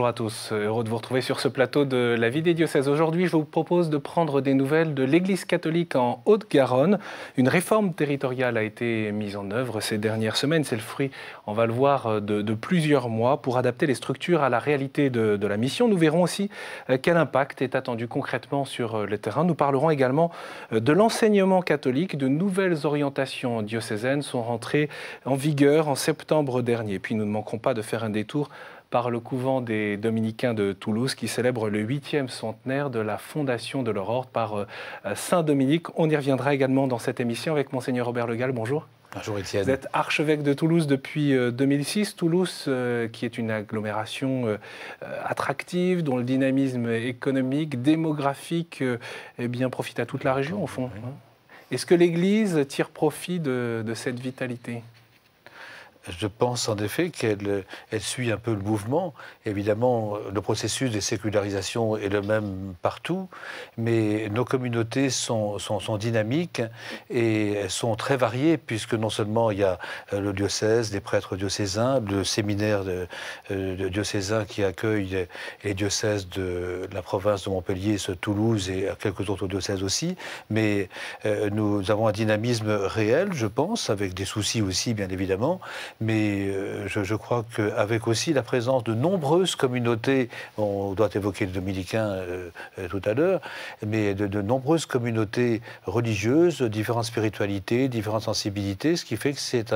à tous, heureux de vous retrouver sur ce plateau de la vie des diocèses. Aujourd'hui, je vous propose de prendre des nouvelles de l'Église catholique en Haute-Garonne. Une réforme territoriale a été mise en œuvre ces dernières semaines. C'est le fruit, on va le voir, de plusieurs mois pour adapter les structures à la réalité de la mission. Nous verrons aussi quel impact est attendu concrètement sur le terrain. Nous parlerons également de l'enseignement catholique. De nouvelles orientations diocésaines sont rentrées en vigueur en septembre dernier. Puis nous ne manquerons pas de faire un détour par le couvent des Dominicains de Toulouse qui célèbre le 8e centenaire de la fondation de leur ordre par Saint Dominique. On y reviendra également dans cette émission avec Monseigneur Robert Le Gall. Bonjour. Bonjour Étienne. Vous êtes archevêque de Toulouse depuis 2006. Toulouse, qui est une agglomération attractive, dont le dynamisme économique, démographique, profite à toute la région, au fond. Oui. Est-ce que l'Église tire profit de cette vitalité ? Je pense en effet qu'elle suit un peu le mouvement. Évidemment, le processus de sécularisation est le même partout, mais nos communautés sont dynamiques et sont très variées, puisque non seulement il y a le diocèse, des prêtres diocésains, le séminaire de diocésains qui accueille les diocèses de la province de Montpellier, Toulouse et quelques autres diocèses aussi, mais nous avons un dynamisme réel, je pense, avec des soucis aussi, bien évidemment. Mais je crois qu'avec aussi la présence de nombreuses communautés, on doit évoquer les dominicains tout à l'heure, mais de nombreuses communautés religieuses, différentes spiritualités, différentes sensibilités, ce qui fait que c'est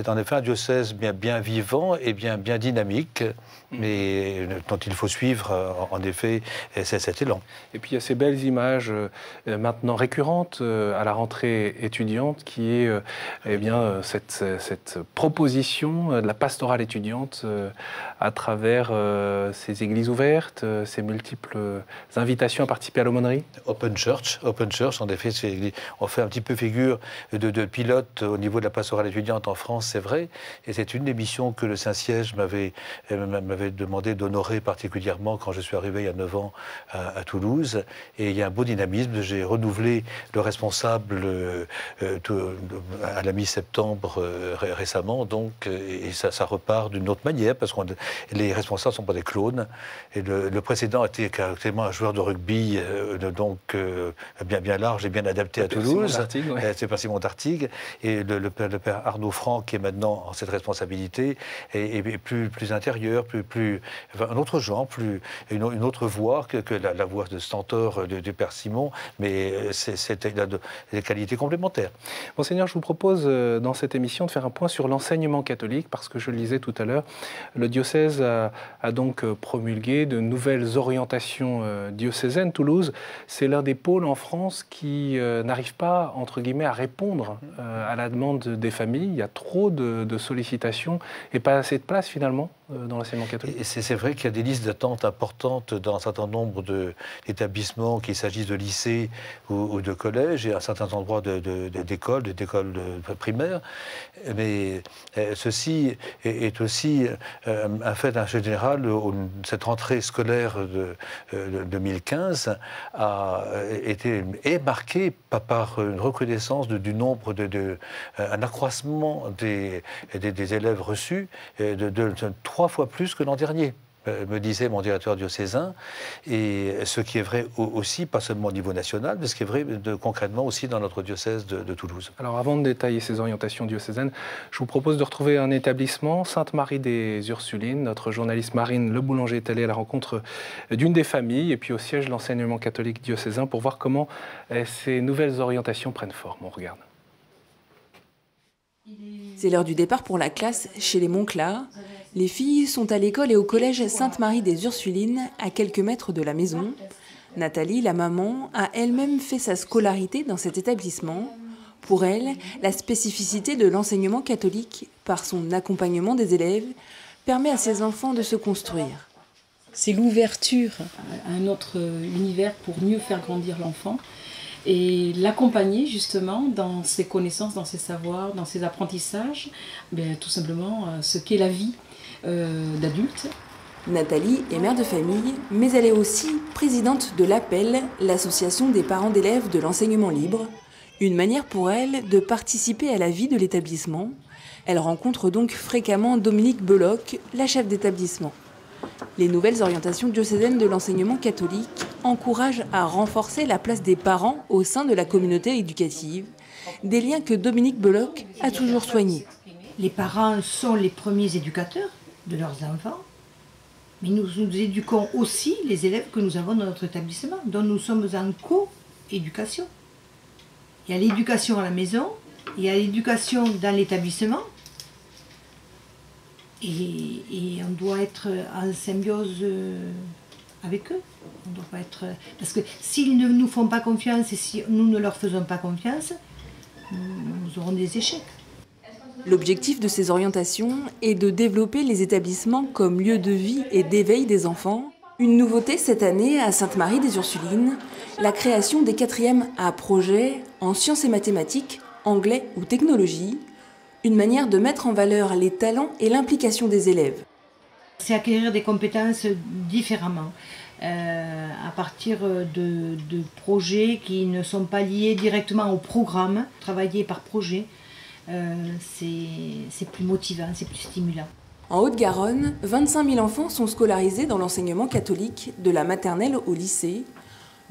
en effet un diocèse bien vivant et bien dynamique, mais dont il faut suivre en effet cet élan. Et puis il y a ces belles images maintenant récurrentes à la rentrée étudiante qui est cette proposition de la pastorale étudiante à travers ces églises ouvertes, ces multiples invitations à participer à l'aumônerie. Open Church, en effet, on fait un petit peu figure de pilote au niveau de la pastorale étudiante en France, c'est vrai, et c'est une des missions que le Saint-Siège m'avait demandé d'honorer particulièrement quand je suis arrivé il y a 9 ans à Toulouse, et il y a un beau dynamisme. J'ai renouvelé le responsable à la mi-septembre récemment, donc, et ça repart d'une autre manière, parce que les responsables ne sont pas des clones, et le précédent était caractéristiquement un joueur de rugby, bien large et bien adapté à Toulouse. C'est pas Simon d'Artigues, et le père Arnaud Franck, qui est maintenant en cette responsabilité, est plus intérieur, un autre genre, une autre voix que la voix de Stentor du père Simon, mais il a des qualités complémentaires. Monseigneur, je vous propose dans cette émission de faire un point sur l'enseignement catholique, parce que je le disais tout à l'heure, le diocèse a donc promulgué de nouvelles orientations diocésaines. Toulouse, c'est l'un des pôles en France qui n'arrive pas, entre guillemets, à répondre à la demande des familles. Il y a trop de sollicitations et pas assez de place finalement dans l'enseignement catholique. C'est vrai qu'il y a des listes d'attente importantes dans un certain nombre d'établissements, qu'il s'agisse de lycées ou de collèges, et à un certain endroit d'écoles primaires. Mais ceci est aussi un fait en général. Cette rentrée scolaire de 2015 est marquée par une recrudescence du nombre, un accroissement des élèves reçus de 3 fois plus que l'an dernier, me disait mon directeur diocésain, et ce qui est vrai aussi, pas seulement au niveau national, mais ce qui est vrai concrètement aussi dans notre diocèse de Toulouse. Alors avant de détailler ces orientations diocésaines, je vous propose de retrouver un établissement, Sainte-Marie des Ursulines. Notre journaliste Marine Le Boulanger est allée à la rencontre d'une des familles et puis au siège de l'enseignement catholique diocésain pour voir comment ces nouvelles orientations prennent forme. On regarde. C'est l'heure du départ pour la classe chez les Monclar. Les filles sont à l'école et au collège Sainte-Marie des Ursulines, à quelques mètres de la maison. Nathalie, la maman, a elle-même fait sa scolarité dans cet établissement. Pour elle, la spécificité de l'enseignement catholique, par son accompagnement des élèves, permet à ses enfants de se construire. C'est l'ouverture à un autre univers pour mieux faire grandir l'enfant et l'accompagner justement dans ses connaissances, dans ses savoirs, dans ses apprentissages, tout simplement ce qu'est la vie d'adulte. Nathalie est mère de famille, mais elle est aussi présidente de l'APEL, l'association des parents d'élèves de l'enseignement libre, une manière pour elle de participer à la vie de l'établissement. Elle rencontre donc fréquemment Dominique Belloc, la chef d'établissement. Les nouvelles orientations diocésaines de l'enseignement catholique encouragent à renforcer la place des parents au sein de la communauté éducative, des liens que Dominique Belloc a toujours soignés. Les parents sont les premiers éducateurs de leurs enfants, mais nous éduquons aussi les élèves que nous avons dans notre établissement, dont nous sommes en co-éducation. Il y a l'éducation à la maison, il y a l'éducation dans l'établissement, et on doit être en symbiose avec eux. On doit pas être... Parce que s'ils ne nous font pas confiance et si nous ne leur faisons pas confiance, nous aurons des échecs. L'objectif de ces orientations est de développer les établissements comme lieu de vie et d'éveil des enfants. Une nouveauté cette année à Sainte-Marie des Ursulines, la création des 4e à projet en sciences et mathématiques, anglais ou technologie, une manière de mettre en valeur les talents et l'implication des élèves. C'est acquérir des compétences différemment, à partir de projets qui ne sont pas liés directement au programme, travailler par projet. C'est plus motivant, c'est plus stimulant. En Haute-Garonne, 25 000 enfants sont scolarisés dans l'enseignement catholique, de la maternelle au lycée.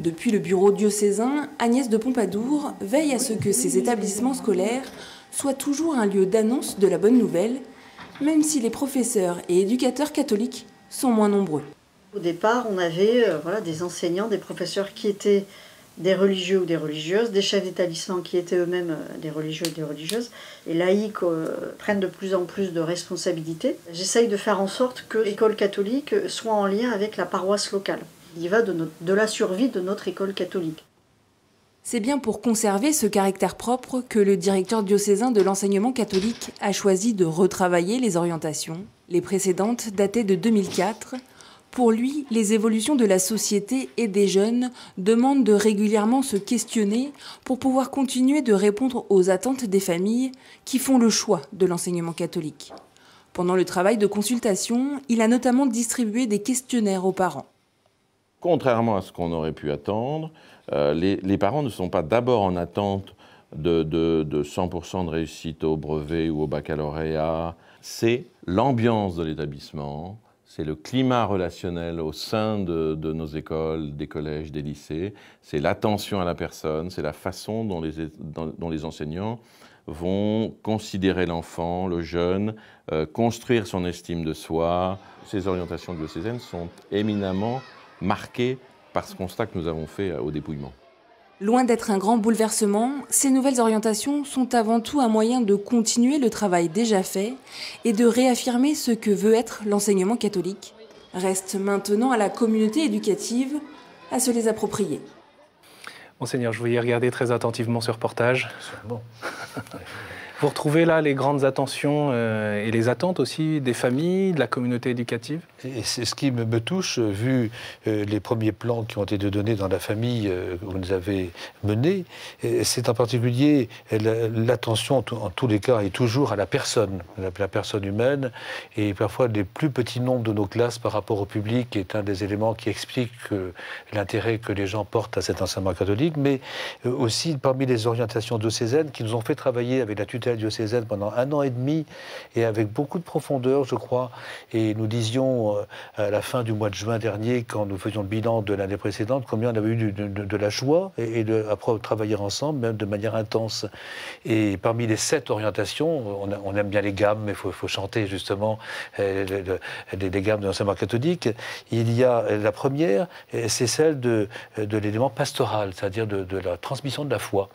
Depuis le bureau diocésain, Agnès de Pompadour veille à ce que ces établissements scolaires soient toujours un lieu d'annonce de la bonne nouvelle, même si les professeurs et éducateurs catholiques sont moins nombreux. Au départ, on avait des enseignants, des professeurs qui étaient des religieux ou des religieuses, des chefs d'établissement qui étaient eux-mêmes des religieux et des religieuses. Les laïcs prennent de plus en plus de responsabilités. J'essaye de faire en sorte que l'école catholique soit en lien avec la paroisse locale. Il y va de la survie de notre école catholique. C'est bien pour conserver ce caractère propre que le directeur diocésain de l'enseignement catholique a choisi de retravailler les orientations. Les précédentes dataient de 2004. Pour lui, les évolutions de la société et des jeunes demandent de régulièrement se questionner pour pouvoir continuer de répondre aux attentes des familles qui font le choix de l'enseignement catholique. Pendant le travail de consultation, il a notamment distribué des questionnaires aux parents. Contrairement à ce qu'on aurait pu attendre, les parents ne sont pas d'abord en attente de 100% de réussite au brevet ou au baccalauréat. C'est l'ambiance de l'établissement, c'est le climat relationnel au sein de nos écoles, des collèges, des lycées, c'est l'attention à la personne, c'est la façon dont les enseignants vont considérer l'enfant, le jeune, construire son estime de soi. Ces orientations diocésaines sont éminemment marquées par ce constat que nous avons fait au dépouillement. Loin d'être un grand bouleversement, ces nouvelles orientations sont avant tout un moyen de continuer le travail déjà fait et de réaffirmer ce que veut être l'enseignement catholique. Reste maintenant à la communauté éducative à se les approprier. Monseigneur, je vous y regardez très attentivement ce reportage. Bon. Vous retrouvez là les grandes attentions et les attentes aussi des familles, de la communauté éducative? Et c'est ce qui me touche, vu les premiers plans qui ont été donnés dans la famille que vous nous avez menés, c'est en particulier l'attention en tous les cas et toujours à la personne humaine, et parfois les plus petits nombres de nos classes par rapport au public est un des éléments qui explique l'intérêt que les gens portent à cet enseignement catholique, mais aussi parmi les orientations diocésaines qui nous ont fait travailler avec la tutelle diocésaine pendant 1 an et demi et avec beaucoup de profondeur, je crois, et nous disions à la fin du mois de juin dernier, quand nous faisions le bilan de l'année précédente, combien on avait eu de la joie et après travailler ensemble, même de manière intense. Et parmi les 7 orientations, on aime bien les gammes, mais il faut chanter justement les gammes de l'enseignement catholique. Il y a la première, c'est celle de l'élément pastoral, c'est-à-dire de la transmission de la foi.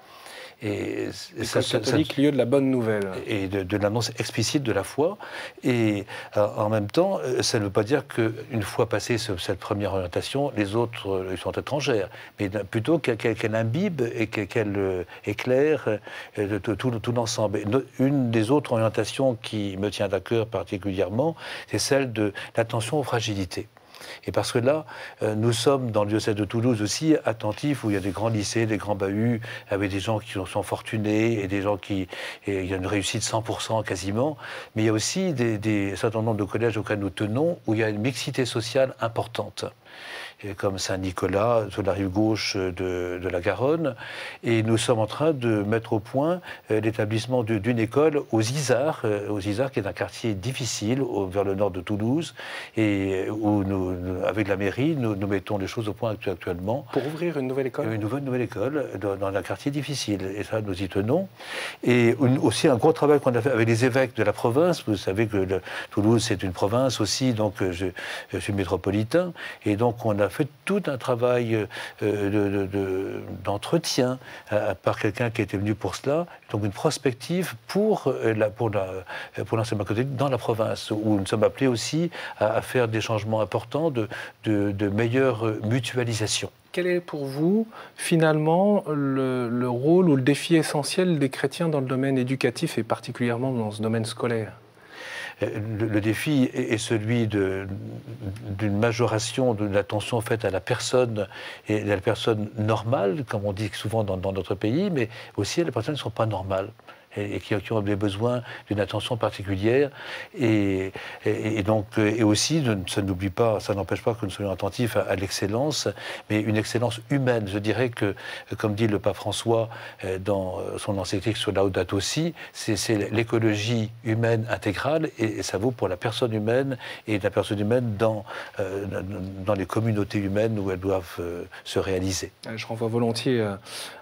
Et l'école catholique, lieu de la bonne nouvelle. Et de l'annonce explicite de la foi. Et en même temps, ça ne veut pas dire qu'une fois passée cette première orientation, les autres sont étrangères, mais plutôt qu'elle imbibe et qu'elle éclaire tout l'ensemble. Une des autres orientations qui me tient à cœur particulièrement, c'est celle de l'attention aux fragilités. Et parce que là, nous sommes dans le diocèse de Toulouse aussi attentifs, où il y a des grands lycées, des grands bahuts, avec des gens qui sont fortunés et des gens il y a une réussite 100% quasiment. Mais il y a aussi un certain nombre de collèges auxquels nous tenons, où il y a une mixité sociale importante. comme Saint-Nicolas, sur la rive gauche de la Garonne. Et nous sommes en train de mettre au point l'établissement d'une école aux Isards, qui est un quartier difficile vers le nord de Toulouse, et où avec la mairie, nous mettons les choses au point actuellement. Pour ouvrir une nouvelle école? Une nouvelle école dans un quartier difficile. Et ça, nous y tenons. Et aussi un gros travail qu'on a fait avec les évêques de la province. Vous savez que Toulouse, c'est une province aussi, donc je suis métropolitain. Et donc, on a fait tout un travail d'entretien par quelqu'un qui était venu pour cela, donc une prospective pour l'enseignement catholique dans la province, où nous sommes appelés aussi à faire des changements importants de meilleure mutualisation. Quel est pour vous, finalement, le rôle ou le défi essentiel des chrétiens dans le domaine éducatif et particulièrement dans ce domaine scolaire ? Le défi est celui d'une majoration de l'attention faite à la personne, et à la personne normale, comme on dit souvent dans notre pays, mais aussi à les personnes qui ne sont pas normales et qui ont des besoins d'une attention particulière. Et aussi, ça n'oublie pas, ça n'empêche pas que nous soyons attentifs à l'excellence, mais une excellence humaine. Je dirais que, comme dit le pape François dans son encyclique sur Laudato Si, c'est l'écologie humaine intégrale, et ça vaut pour la personne humaine, et la personne humaine dans les communautés humaines où elles doivent se réaliser. Je renvoie volontiers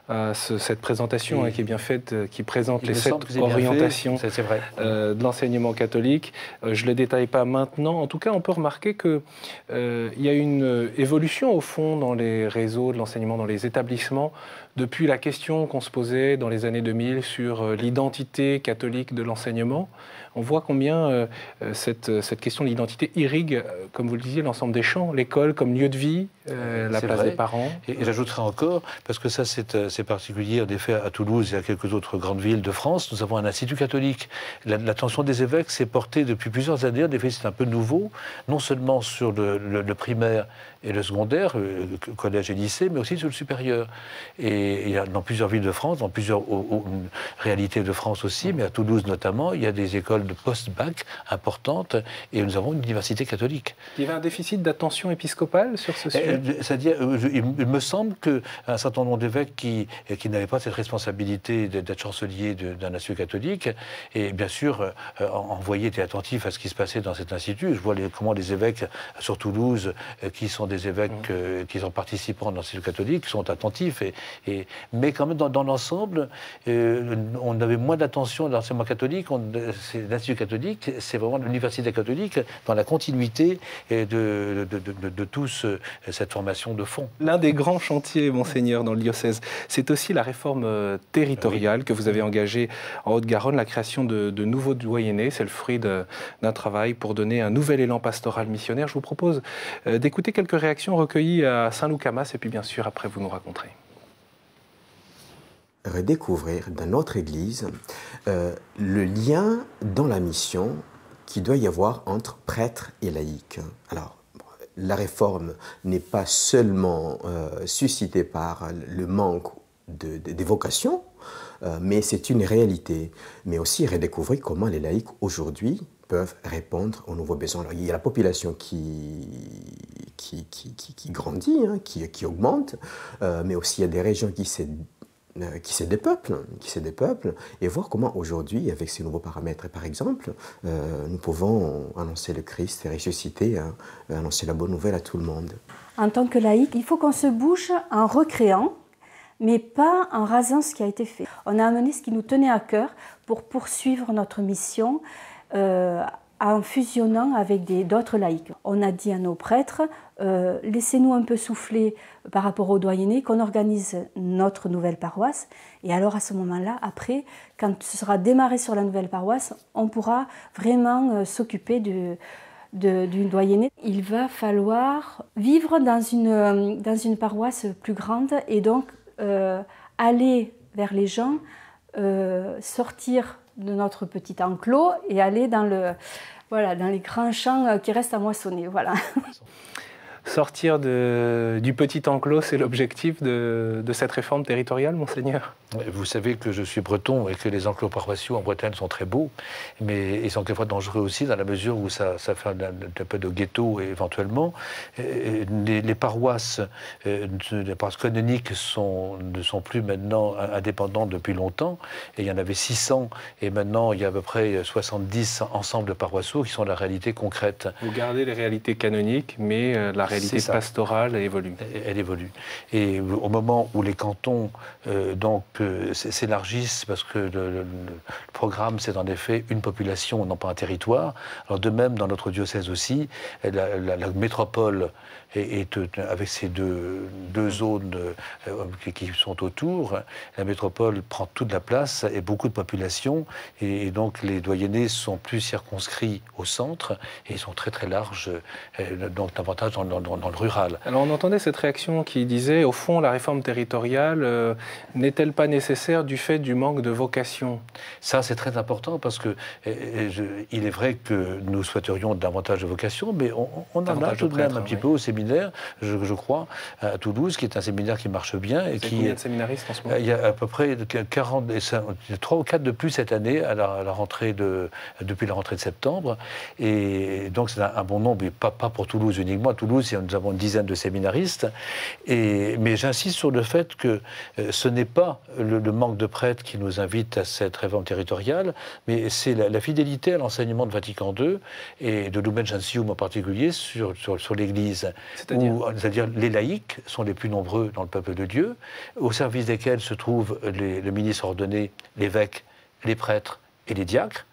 à cette présentation qui est bien faite, qui présente les 7 orientations de l'enseignement catholique. Je ne les détaille pas maintenant. En tout cas, on peut remarquer qu'il y a une évolution, au fond, dans les réseaux de l'enseignement, dans les établissements, depuis la question qu'on se posait dans les années 2000 sur l'identité catholique de l'enseignement. On voit combien cette question de l'identité irrigue, comme vous le disiez, l'ensemble des champs, l'école comme lieu de vie, la place des parents. Et j'ajouterai encore, parce que ça c'est particulier, en effet, à Toulouse et à quelques autres grandes villes de France, nous avons un institut catholique. L'attention des évêques s'est portée depuis plusieurs années, en effet c'est un peu nouveau, non seulement sur le primaire et le secondaire, collège et lycée, mais aussi sur le supérieur. Et il y a dans plusieurs villes de France, dans plusieurs réalités de France aussi, mais à Toulouse notamment, il y a des écoles de post-bac importantes, et nous avons une université catholique. Il y avait un déficit d'attention épiscopale sur ce sujet? C'est-à-dire, il me semble qu'un certain nombre d'évêques qui n'avaient pas cette responsabilité d'être chancelier d'un institut catholique, et bien sûr, envoyaient, étaient attentifs à ce qui se passait dans cet institut. Je vois comment les évêques sur Toulouse, qui sont des évêques qui sont participants dans l'institut catholique, sont attentifs. Mais quand même, dans l'ensemble, on avait moins d'attention à l'enseignement catholique. L'Institut catholique, c'est vraiment l'université catholique dans la continuité de tous cette formation de fond. L'un des grands chantiers, Monseigneur, dans le diocèse, c'est aussi la réforme territoriale que vous avez engagée en Haute-Garonne, la création de nouveaux doyennés. C'est le fruit d'un travail pour donner un nouvel élan pastoral missionnaire. Je vous propose d'écouter quelques réactions recueillies à Saint-Loup-Camas, et puis bien sûr, après, vous nous raconterez. Redécouvrir dans notre Église le lien dans la mission qu'il doit y avoir entre prêtres et laïcs. Alors, la réforme n'est pas seulement suscitée par le manque des vocations, mais c'est une réalité. Mais aussi redécouvrir comment les laïcs aujourd'hui peuvent répondre aux nouveaux besoins. Alors, il y a la population qui grandit, hein, qui augmente, mais aussi il y a des régions qui se dépeuplent, et voir comment aujourd'hui, avec ces nouveaux paramètres, par exemple, nous pouvons annoncer le Christ et ressusciter, annoncer la bonne nouvelle à tout le monde. En tant que laïc, il faut qu'on se bouge en recréant, mais pas en rasant ce qui a été fait. On a amené ce qui nous tenait à cœur pour poursuivre notre mission en fusionnant avec d'autres laïcs. On a dit à nos prêtres, laissez-nous un peu souffler par rapport aux doyennés, qu'on organise notre nouvelle paroisse. Et alors à ce moment-là, après, quand ce sera démarré sur la nouvelle paroisse, on pourra vraiment s'occuper du doyenné. Il va falloir vivre dans une paroisse plus grande et donc aller vers les gens, sortir de notre petit enclos et aller dans les grands champs qui restent à moissonner. Voilà. Sortir du petit enclos, c'est l'objectif de cette réforme territoriale, monseigneur? Vous savez que je suis breton et que les enclos paroissiaux en Bretagne sont très beaux, mais ils sont quelquefois dangereux aussi dans la mesure où ça fait un peu de ghetto éventuellement. Les paroisses canoniques ne sont plus maintenant indépendantes depuis longtemps. Et il y en avait 600 et maintenant il y a à peu près 70 ensembles de paroissiaux qui sont la réalité concrète. Vous gardez les réalités canoniques, mais la réalité pastorale évolue. Elle évolue. Et au moment où les cantons s'élargissent, parce que le programme c'est en effet une population, non pas un territoire. Alors de même dans notre diocèse aussi, la métropole avec ces deux zones qui sont autour, la métropole prend toute la place et beaucoup de population, et donc les doyennés sont plus circonscrits au centre et ils sont très très larges, donc davantage dans le rural. Alors on entendait cette réaction qui disait, au fond, la réforme territoriale n'est-elle pas nécessaire du fait du manque de vocation? Ça c'est très important parce que il est vrai que nous souhaiterions davantage de vocation, mais on en a tout de même un petit peu au séminaire, je crois, à Toulouse, qui est un séminaire qui marche bien. Et combien de séminaristes en ce moment? Il y a à peu près 40, 3 ou 4 de plus cette année à la rentrée depuis la rentrée de septembre. Et donc c'est un bon nombre, mais pas pour Toulouse uniquement. À Toulouse, nous avons une dizaine de séminaristes. Mais j'insiste sur le fait que ce n'est pas le manque de prêtres qui nous invite à cette réforme territoriale, mais c'est la fidélité à l'enseignement de Vatican II et de Lumen Gentium en particulier sur l'Église. C'est-à-dire les laïcs sont les plus nombreux dans le peuple de Dieu, au service desquels se trouvent le ministre ordonné, l'évêque, les prêtres et les diacres,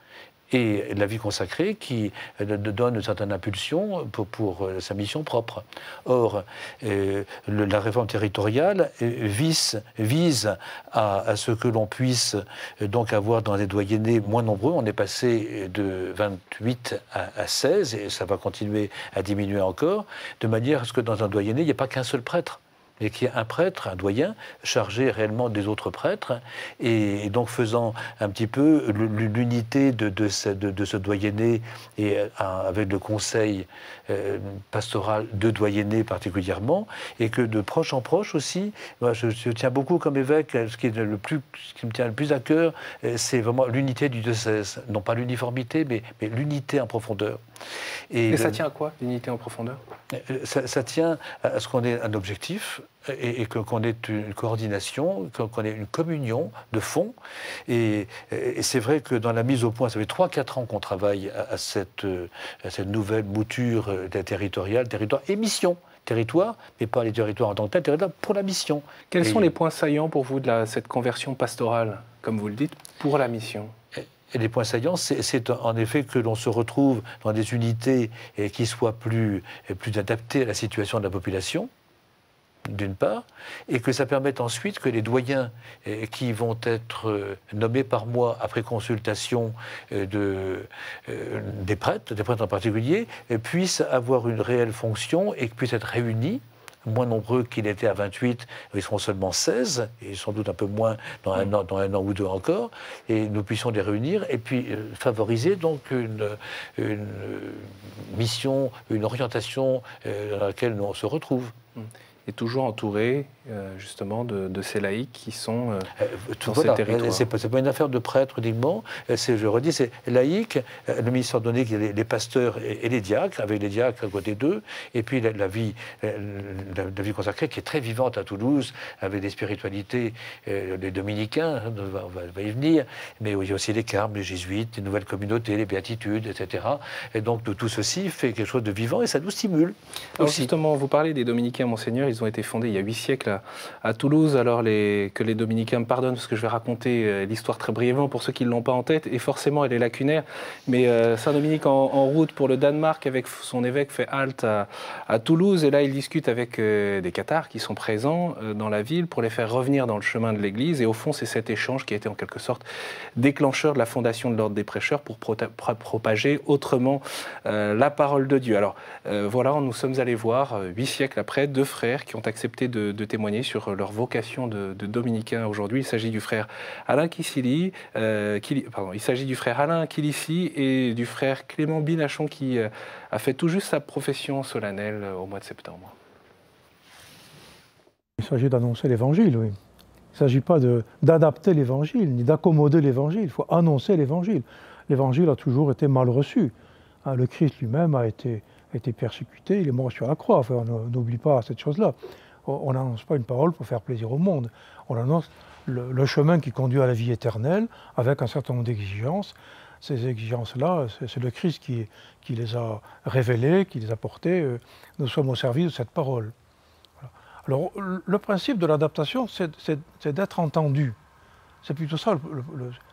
et la vie consacrée qui donne une certaine impulsion pour sa mission propre. Or, la réforme territoriale vise à ce que l'on puisse donc avoir dans des doyennés moins nombreux. On est passé de 28 à 16, et ça va continuer à diminuer encore, de manière à ce que dans un doyenné, il n'y ait pas qu'un seul prêtre, et qu'il y ait un prêtre, un doyen, chargé réellement des autres prêtres, et donc faisant un petit peu l'unité de ce doyenné, et avec le conseil pastoral de doyenné particulièrement, et que de proche en proche aussi, moi je tiens beaucoup comme évêque, ce qui me tient le plus à cœur, c'est vraiment l'unité du diocèse, non pas l'uniformité, mais l'unité en profondeur. Et ça tient à quoi, l'unité en profondeur? Ça tient à ce qu'on ait un objectif et qu'on ait une coordination, qu'on ait une communion de fond. Et c'est vrai que dans la mise au point, ça fait 3-4 ans qu'on travaille à cette nouvelle mouture territoriale, territoire et mission. Territoire, mais pas les territoires en tant que tel, territoire pour la mission. Quels sont les points saillants pour vous de cette conversion pastorale, comme vous le dites, pour la mission? Et les points saillants, c'est en effet que l'on se retrouve dans des unités qui soient plus adaptées à la situation de la population, d'une part, et que ça permette ensuite que les doyens qui vont être nommés par moi après consultation des prêtres en particulier, puissent avoir une réelle fonction et puissent être réunis, moins nombreux qu'il était à 28, ils seront seulement 16, et sans doute un peu moins dans un an ou deux encore, et nous puissions les réunir, et puis favoriser donc une mission, une orientation dans laquelle on se retrouve. Et toujours entouré, justement, de ces laïcs qui sont dans ces territoires. C'est pas une affaire de prêtre uniquement, je redis, c'est laïque, le ministre ordonné, les pasteurs et les diacres, avec les diacres à côté d'eux, et puis la vie consacrée qui est très vivante à Toulouse, avec des spiritualités, les dominicains, on va y venir, mais il y a aussi les carmes, les jésuites, les nouvelles communautés, les béatitudes, etc. Et donc tout ceci fait quelque chose de vivant et ça nous stimule. Alors justement, vous parlez des dominicains, monseigneur, ils ont été fondés il y a 8 siècles à Toulouse, alors que les dominicains me pardonnent parce que je vais raconter l'histoire très brièvement pour ceux qui ne l'ont pas en tête, et forcément elle est lacunaire, mais Saint-Dominique en route pour le Danemark avec son évêque fait halte à Toulouse, et là il discute avec des cathares qui sont présents dans la ville pour les faire revenir dans le chemin de l'Église, et au fond c'est cet échange qui a été en quelque sorte déclencheur de la fondation de l'Ordre des prêcheurs pour propager autrement la parole de Dieu. Alors voilà, nous sommes allés voir 8 siècles après 2 frères qui ont accepté de témoigner témoigner sur leur vocation de dominicain aujourd'hui. Il s'agit du frère Alain Kilissi et du frère Clément Binachon qui a fait tout juste sa profession solennelle au mois de septembre. Il s'agit d'annoncer l'Évangile, oui. Il ne s'agit pas d'adapter l'Évangile, ni d'accommoder l'Évangile. Il faut annoncer l'Évangile. L'Évangile a toujours été mal reçu. Le Christ lui-même a été persécuté, il est mort sur la croix. Enfin, on n'oublie pas cette chose-là. On n'annonce pas une parole pour faire plaisir au monde. On annonce le chemin qui conduit à la vie éternelle avec un certain nombre d'exigences. Ces exigences-là, c'est le Christ qui les a révélées, qui les a portées. Nous sommes au service de cette parole. Alors, le principe de l'adaptation, c'est d'être entendu. C'est plutôt ça.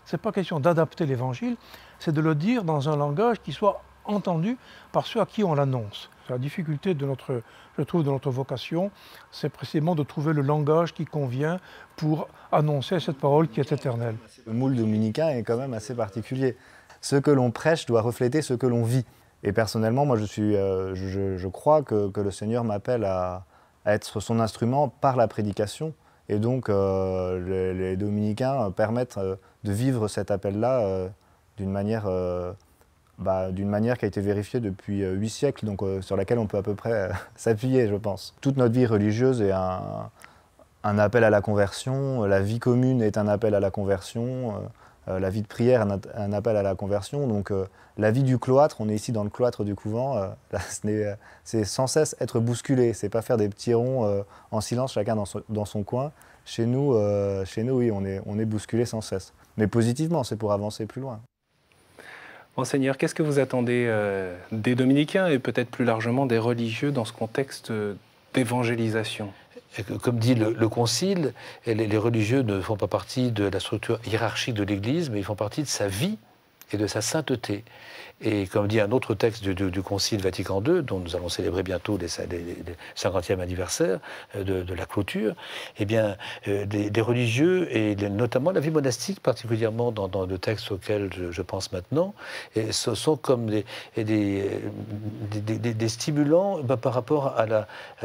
C'est pas question d'adapter l'Évangile, c'est de le dire dans un langage qui soit entendu par ceux à qui on l'annonce. La difficulté de notre vocation, c'est précisément de trouver le langage qui convient pour annoncer cette parole qui est éternelle. Le moule dominicain est quand même assez particulier. Ce que l'on prêche doit refléter ce que l'on vit. Et personnellement, moi, je crois que le Seigneur m'appelle à être son instrument par la prédication. Et donc, les dominicains permettent de vivre cet appel-là d'une manière qui a été vérifiée depuis 8 siècles, donc sur laquelle on peut à peu près s'appuyer, je pense. Toute notre vie religieuse est un appel à la conversion, la vie commune est un appel à la conversion, la vie de prière est un appel à la conversion, donc la vie du cloître, on est ici dans le cloître du couvent, c'est sans cesse être bousculé, c'est pas faire des petits ronds en silence, chacun dans son coin. Chez nous, oui, on est bousculé sans cesse. Mais positivement, c'est pour avancer plus loin. Monseigneur, qu'est-ce que vous attendez des dominicains et peut-être plus largement des religieux dans ce contexte d'évangélisation ? Comme dit le Concile, les religieux ne font pas partie de la structure hiérarchique de l'Église, mais ils font partie de sa vie et de sa sainteté. Et comme dit un autre texte du Concile Vatican II, dont nous allons célébrer bientôt les 50e anniversaire de la clôture, eh bien, des religieux, et notamment la vie monastique, particulièrement dans le texte auquel je pense maintenant, et ce sont comme des stimulants par rapport à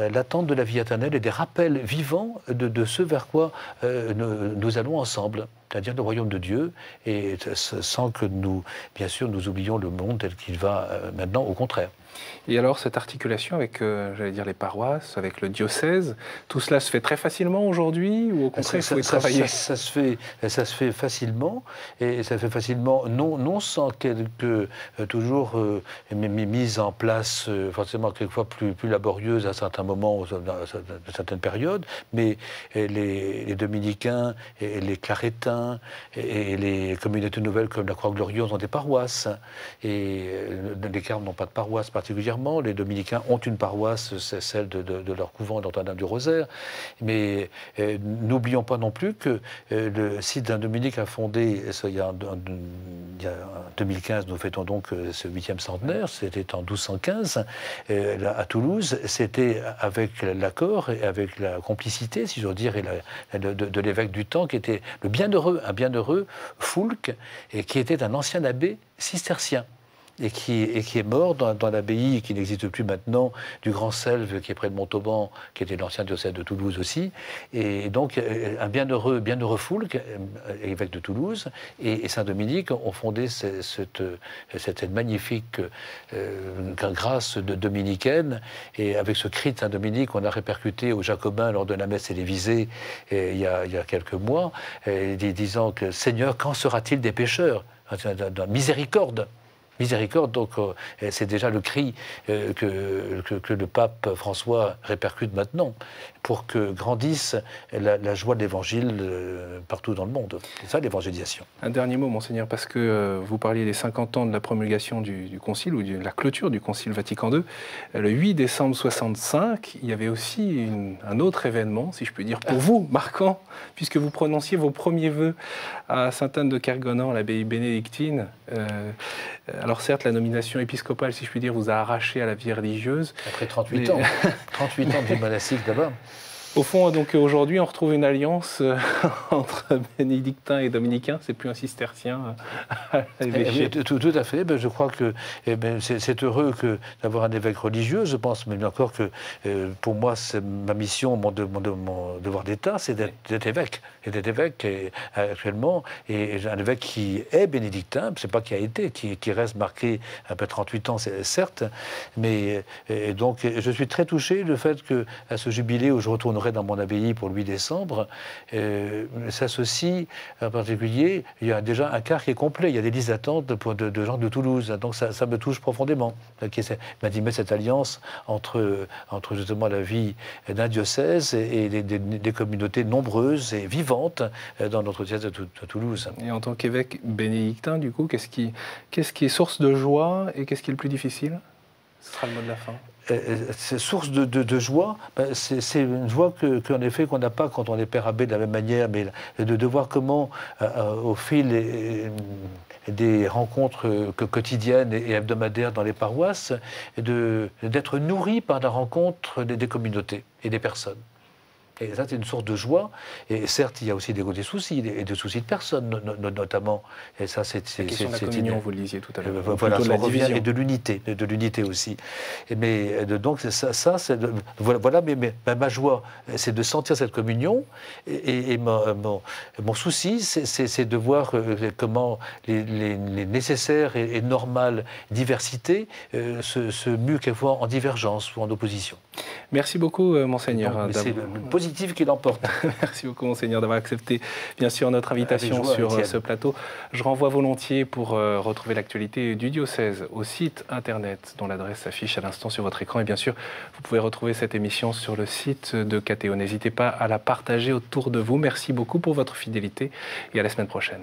l'attente de la vie éternelle et des rappels vivants de ce vers quoi nous allons ensemble, c'est-à-dire le royaume de Dieu, et sans que bien sûr, nous oublions le monde tel qu'il va maintenant, au contraire. Et alors, cette articulation avec, j'allais dire, les paroisses, avec le diocèse, tout cela se fait très facilement aujourd'hui ou au contraire, il faut y travailler ? Ça se fait facilement, et ça se fait facilement, non sans quelques toujours mise en place, forcément quelquefois plus laborieuse à certains moments, à certaines périodes, mais les dominicains, et les clarétins, et les communautés nouvelles comme la Croix-Glorieuse ont des paroisses, et les Carmes n'ont pas de paroisse particulièrement. Les dominicains ont une paroisse, c'est celle de leur couvent Notre-Dame du Rosaire. Mais n'oublions pas non plus que le site d'un dominique a fondé, il y a 2015, nous fêtons donc ce 8e centenaire, c'était en 1215, à Toulouse, c'était avec l'accord et avec la complicité, si j'ose dire, de l'évêque du temps, qui était un bienheureux Foulques, et qui était un ancien abbé cistercien. Et qui est mort dans l'abbaye qui n'existe plus maintenant, du Grand Selve, qui est près de Montauban, qui était l'ancien diocèse de Toulouse aussi. Et donc, un bienheureux Foulques, évêque de Toulouse, et Saint-Dominique ont fondé cette magnifique grâce dominicaine. Et avec ce cri de Saint-Dominique, on a répercuté aux Jacobins lors de la messe télévisée il y a quelques mois, disant que « Seigneur, quand sera-t-il des pécheurs ?» Miséricorde. Miséricorde, donc c'est déjà le cri que le pape François répercute maintenant pour que grandisse la joie de l'Évangile partout dans le monde. C'est ça l'évangélisation. Un dernier mot, Monseigneur, parce que vous parliez des 50 ans de la promulgation du Concile, ou de la clôture du Concile Vatican II. Le 8 décembre 65, il y avait aussi un autre événement, si je peux dire, pour vous, marquant, puisque vous prononciez vos premiers vœux à Sainte-Anne de Kergonan, l'abbaye bénédictine. Alors certes, la nomination épiscopale, si je puis dire, vous a arraché à la vie religieuse. Après 38 ans. 38 ans de vie monastique d'abord. Au fond, donc aujourd'hui, on retrouve une alliance entre bénédictins et dominicains. C'est plus un cistercien à l'évêché. Tout à fait. Je crois que c'est heureux d'avoir un évêque religieux. Je pense même encore que pour moi, c'est ma mission, mon devoir d'État, c'est d'être évêque. Et d'être évêque actuellement, et un évêque qui est bénédictin, c'est pas qui a été, qui reste marqué un peu 38 ans, certes, mais donc je suis très touché du fait qu'à ce jubilé où je retournerai dans mon abbaye pour le 8 décembre, s'associe en particulier, il y a déjà un quart qui est complet, il y a des listes d'attente de gens de Toulouse, donc ça me touche profondément, m'a dit cette alliance entre justement la vie d'un diocèse et des communautés nombreuses et vivantes dans notre diocèse de Toulouse. Et en tant qu'évêque bénédictin, du coup, qu'est-ce qui est source de joie et qu'est-ce qui est le plus difficile? Ce sera le mot de la fin. C'est source de joie, c'est une joie qu'en effet qu'on n'a pas quand on est père abbé de la même manière, mais de voir comment au fil des rencontres quotidiennes et hebdomadaires dans les paroisses, d'être nourri par la rencontre des communautés et des personnes. Et ça, c'est une source de joie. Et certes, il y a aussi des soucis, et des soucis de personnes, notamment. Et ça, c'est la question de la communion, vous le disiez tout à l'heure. Voilà, on revient, et de l'unité aussi. Mais donc, voilà, mais ma joie, c'est de sentir cette communion. Et mon souci, c'est de voir comment les nécessaires et normales diversités se muent quelquefois en divergence ou en opposition. Merci beaucoup, Monseigneur. C'est le positif qui l'emporte. Merci beaucoup, Monseigneur, d'avoir accepté, bien sûr, notre invitation sur ce plateau. Je renvoie volontiers pour retrouver l'actualité du diocèse au site internet dont l'adresse s'affiche à l'instant sur votre écran. Et bien sûr, vous pouvez retrouver cette émission sur le site de KTO. N'hésitez pas à la partager autour de vous. Merci beaucoup pour votre fidélité et à la semaine prochaine.